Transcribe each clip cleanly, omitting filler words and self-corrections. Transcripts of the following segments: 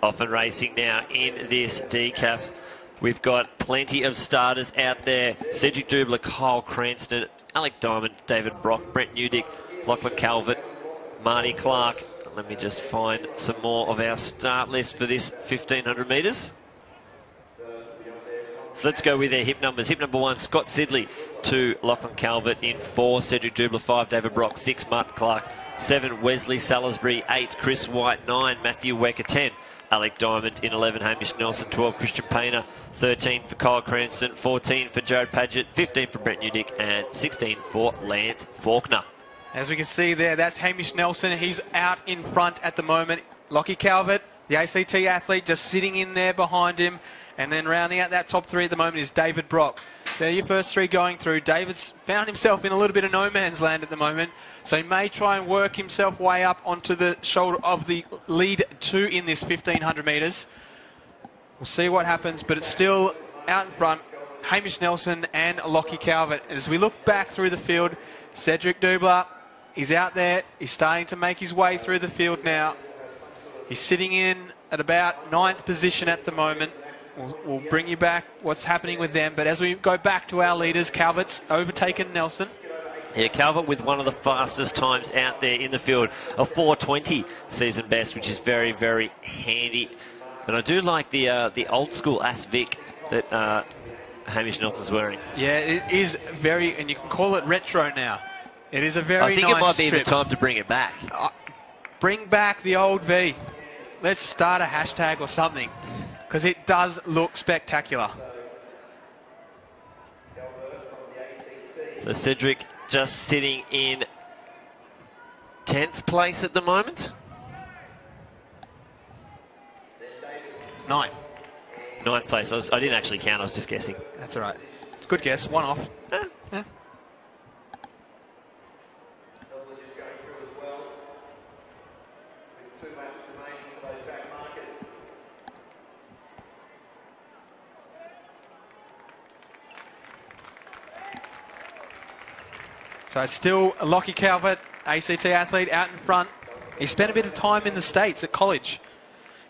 Off and racing now in this decaf. We've got plenty of starters out there. Cedric Dubler, Kyle Cranston, Alec Diamond, David Brock, Brent Newdick, Lachlan Calvert, Marty Clark. Let me just find some more of our start list for this 1500 metres. So let's go with their hip numbers. Hip number 1, Scott Sidley. 2, Lachlan Calvert. In 4, Cedric Dubler. 5, David Brock. 6, Martin Clark. 7, Wesley Salisbury. 8, Chris White. 9, Matthew Wecker. 10, Alec Diamond. In 11, Hamish Nelson. 12, Christian Painter. 13 for Kyle Cranston. 14 for Jared Padgett. 15 for Brent Newdick. And 16 for Lance Faulkner. As we can see there, that's Hamish Nelson. He's out in front at the moment. Lockie Calvert, the ACT athlete, just sitting in there behind him. And then rounding out that top 3 at the moment is David Brock. They're your first 3 going through. David's found himself in a little bit of no man's land at the moment. So he may try and work himself way up onto the shoulder of the lead 2 in this 1500 metres. We'll see what happens, but it's still out in front. Hamish Nelson and Lockie Calvert. As we look back through the field, Cedric Dubler, he's out there. He's starting to make his way through the field now. He's sitting in at about 9th position at the moment. We'll bring you back what's happening with them. But as we go back to our leaders, Calvert's overtaken Nelson. Yeah, Calvert with one of the fastest times out there in the field. A 4:20 season best, which is very, very handy. And I do like the old school Ass Vic that Hamish Nelson's wearing. Yeah, it is very, and you can call it retro now. It is a very nice I think it might be strip. the time to bring it back. Bring back the old V. Let's start a hashtag or something, because it does look spectacular. So Cedric just sitting in 10th place at the moment. 9. 9th place. I didn't actually count. I was just guessing. That's all right. Good guess. 1 off. Yeah. So it's still Lockie Calvert, ACT athlete, out in front. He spent a bit of time in the States at college.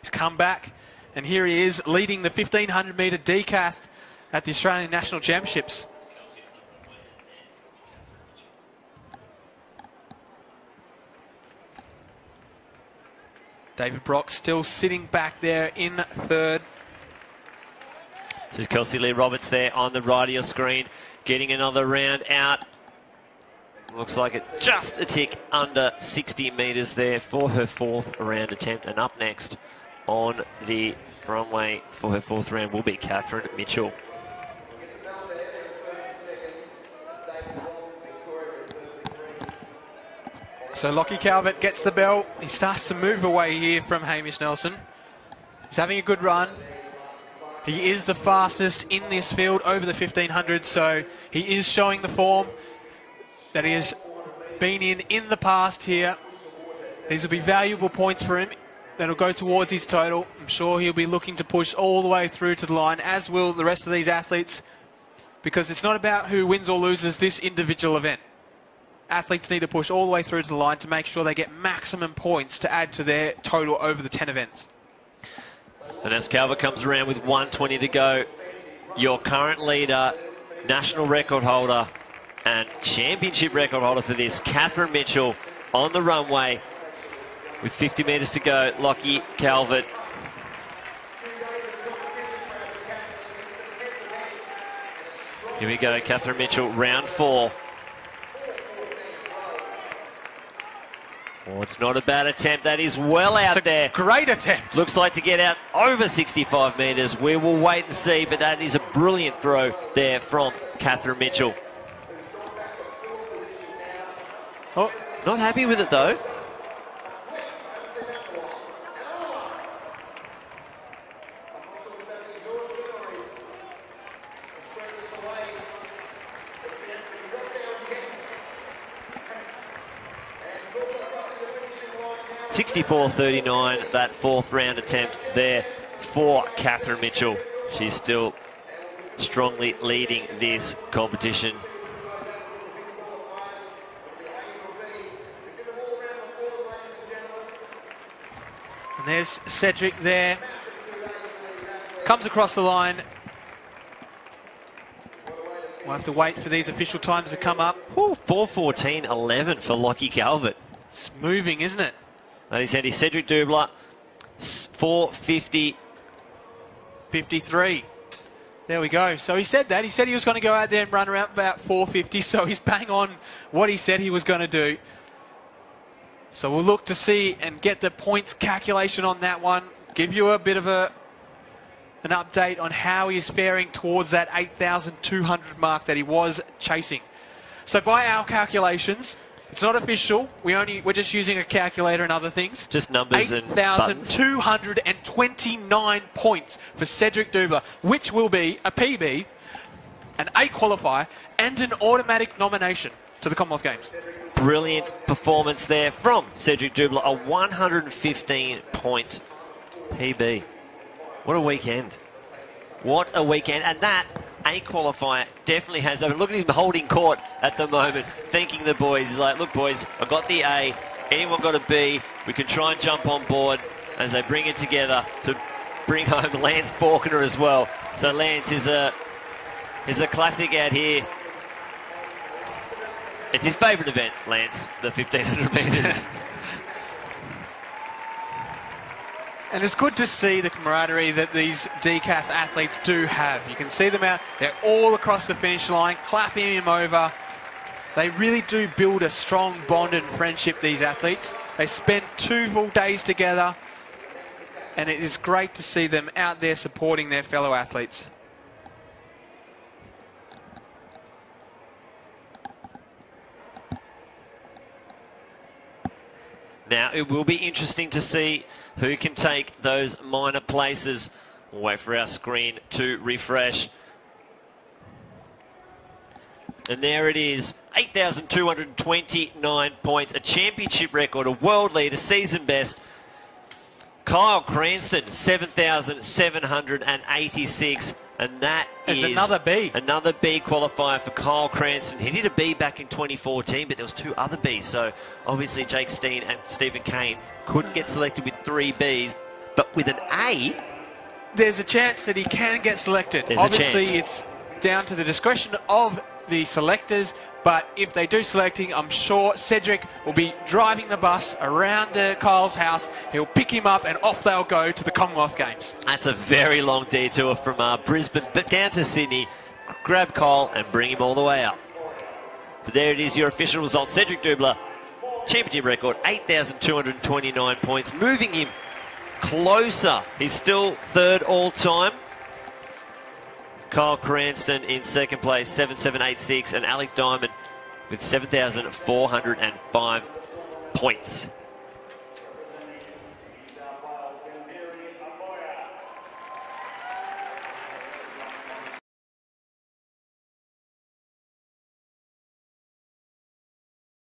He's come back, and here he is leading the 1500 metre decath at the Australian National Championships. David Brock still sitting back there in 3rd. So Kelsey Lee Roberts there on the right of your screen, getting another round out. Looks like it just a tick under 60 metres there for her 4th round attempt. And up next on the runway for her 4th round will be Catherine Mitchell. So Lockie Calvert gets the bell. He starts to move away here from Hamish Nelson. He's having a good run. He is the fastest in this field over the 1500, so he is showing the form that he has been in the past here. These will be valuable points for him. That'll go towards his total. I'm sure he'll be looking to push all the way through to the line, as will the rest of these athletes, because it's not about who wins or loses this individual event. Athletes need to push all the way through to the line to make sure they get maximum points to add to their total over the 10 events. And as Calvert comes around with 1:20 to go, your current leader, national record holder, and championship record holder for this, Catherine Mitchell, on the runway with 50 metres to go. Lockie Calvert. Here we go, Catherine Mitchell, round 4. Oh, it's not a bad attempt. That is well out there. Great attempt. Looks like to get out over 65 metres. We will wait and see, but that is a brilliant throw there from Catherine Mitchell. Oh, not happy with it though. .64.39, that 4th round attempt there for Catherine Mitchell. She's still strongly leading this competition. And there's Cedric there. Comes across the line. We'll have to wait for these official times to come up. 4:14.11 for Lockie Calvert. It's moving, isn't it? That is handy. Cedric Dubler, 4:50.53. There we go. So he said that. He said he was going to go out there and run around about 4:50. So he's bang on what he said he was going to do. So we'll look to see and get the points calculation on that one. Give you a bit of an update on how he is faring towards that 8,200 mark that he was chasing. So by our calculations, it's not official. We're just using a calculator and other things. Just numbers and buttons. 8,229 points for Cedric Dubler, which will be a PB, an A qualifier, and an automatic nomination to the Commonwealth Games. Brilliant performance there from Cedric Dubler, a 115-point PB. What a weekend. What a weekend. And that A qualifier definitely has. I mean, look at him holding court at the moment, thanking the boys. He's like, look, boys, I got the A. Anyone got a B? We can try and jump on board as they bring it together to bring home Lance Faulkner as well. So Lance is a classic out here. It's his favourite event, Lance, the 1,500 metres. And it's good to see the camaraderie that these decathlon athletes do have. You can see them out, they're all across the finish line, clapping him over. They really do build a strong bond and friendship, these athletes. They spent 2 full days together, and it is great to see them out there supporting their fellow athletes. Now, it will be interesting to see who can take those minor places. We'll wait for our screen to refresh. And there it is, 8,229 points, a championship record, a world leader, season best. Kyle Cranston, 7,786. And that is another B. Another B qualifier for Kyle Cranston. He did a B back in 2014, but there was 2 other Bs. So obviously Jake Steen and Stephen Kane couldn't get selected with 3 Bs. But with an A, there's a chance that he can get selected. There's Obviously, a chance. It's down to the discretion of the selectors. But if they do selecting, I'm sure Cedric will be driving the bus around Kyle's house. He'll pick him up and off they'll go to the Commonwealth Games. That's a very long detour from Brisbane but down to Sydney. Grab Kyle and bring him all the way up. But there it is, your official result. Cedric Dubler, championship record, 8,229 points, moving him closer. He's still 3rd all-time. Kyle Cranston in 2nd place, 7,786, and Alec Diamond with 7,405 points.